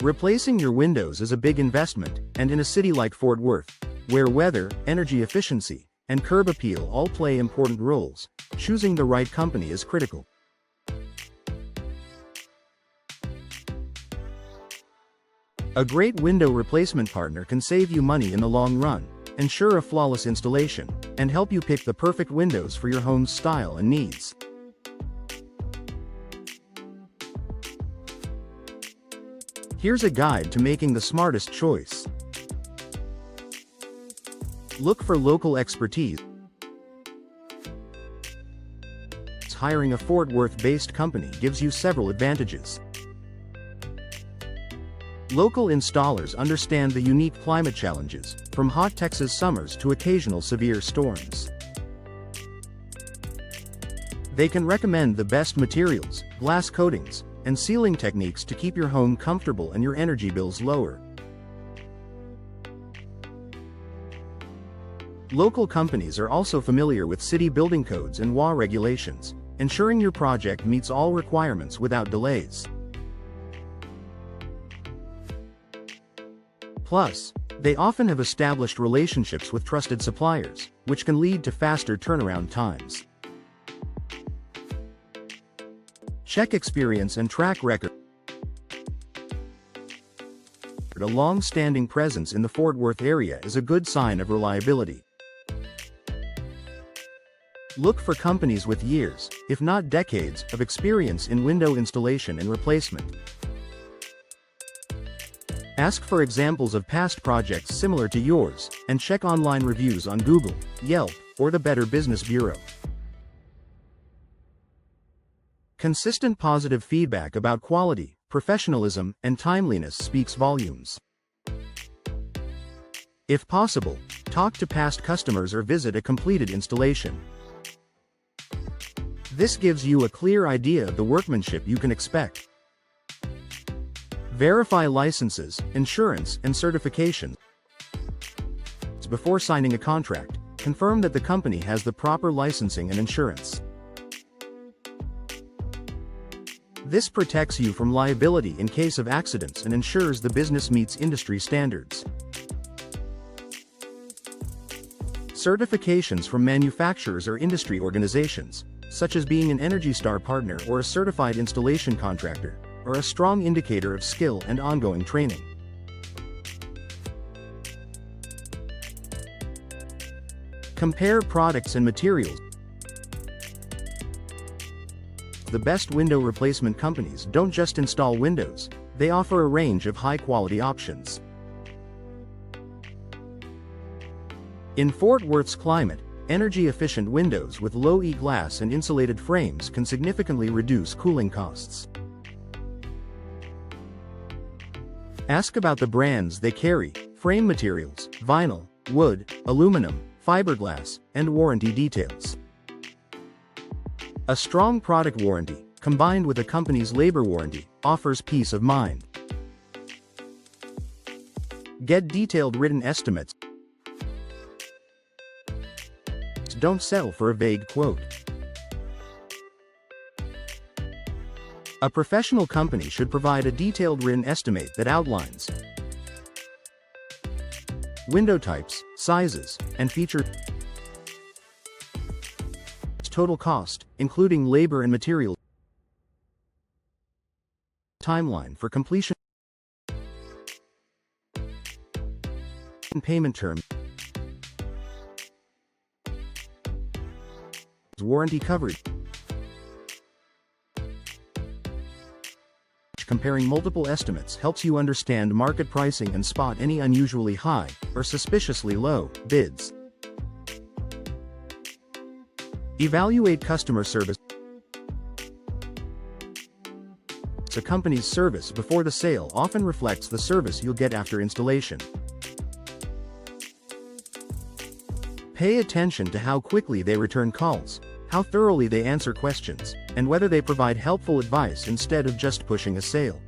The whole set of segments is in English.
Replacing your windows is a big investment, and in a city like Fort Worth, where weather, energy efficiency, and curb appeal all play important roles, choosing the right company is critical. A great window replacement partner can save you money in the long run, ensure a flawless installation, and help you pick the perfect windows for your home's style and needs. Here's a guide to making the smartest choice. Look for local expertise. Hiring a Fort Worth-based company gives you several advantages. Local installers understand the unique climate challenges, from hot Texas summers to occasional severe storms. They can recommend the best materials, glass coatings, and sealing techniques to keep your home comfortable and your energy bills lower. Local companies are also familiar with city building codes and WA regulations, ensuring your project meets all requirements without delays. Plus, they often have established relationships with trusted suppliers, which can lead to faster turnaround times. Check experience and track record. A long-standing presence in the Fort Worth area is a good sign of reliability. Look for companies with years, if not decades, of experience in window installation and replacement. Ask for examples of past projects similar to yours, and check online reviews on Google, Yelp, or the Better Business Bureau. Consistent positive feedback about quality, professionalism, and timeliness speaks volumes. If possible, talk to past customers or visit a completed installation. This gives you a clear idea of the workmanship you can expect. Verify licenses, insurance, and certification. Before signing a contract, confirm that the company has the proper licensing and insurance. This protects you from liability in case of accidents and ensures the business meets industry standards. Certifications from manufacturers or industry organizations, such as being an Energy Star partner or a certified installation contractor, are a strong indicator of skill and ongoing training. Compare products and materials. The best window replacement companies don't just install windows, they offer a range of high-quality options. In Fort Worth's climate, energy-efficient windows with low E-glass and insulated frames can significantly reduce cooling costs. Ask about the brands they carry, frame materials, vinyl, wood, aluminum, fiberglass, and warranty details. A strong product warranty, combined with a company's labor warranty, offers peace of mind. Get detailed written estimates. Don't settle for a vague quote. A professional company should provide a detailed written estimate that outlines window types, sizes, and features, total cost, including labor and material, timeline for completion, payment terms, warranty coverage. Comparing multiple estimates helps you understand market pricing and spot any unusually high or suspiciously low bids. Evaluate customer service. A company's service before the sale often reflects the service you'll get after installation. Pay attention to how quickly they return calls, how thoroughly they answer questions, and whether they provide helpful advice instead of just pushing a sale.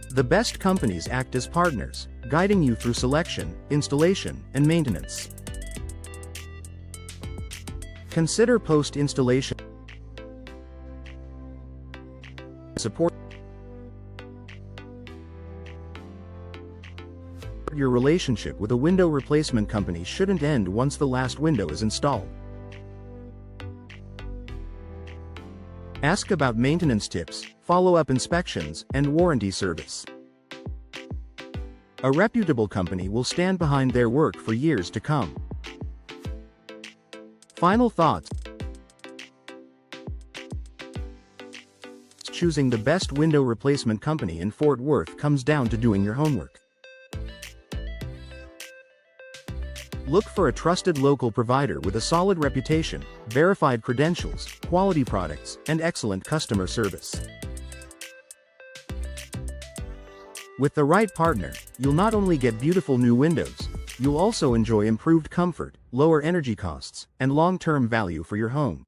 The best companies act as partners, guiding you through selection, installation, and maintenance. Consider post-installation. support your relationship with a window replacement company shouldn't end once the last window is installed. Ask about maintenance tips, follow-up inspections, and warranty service. A reputable company will stand behind their work for years to come. Final thoughts. Choosing the best window replacement company in Fort Worth comes down to doing your homework. Look for a trusted local provider with a solid reputation, verified credentials, quality products, and excellent customer service. With the right partner, you'll not only get beautiful new windows, you'll also enjoy improved comfort, lower energy costs, and long-term value for your home.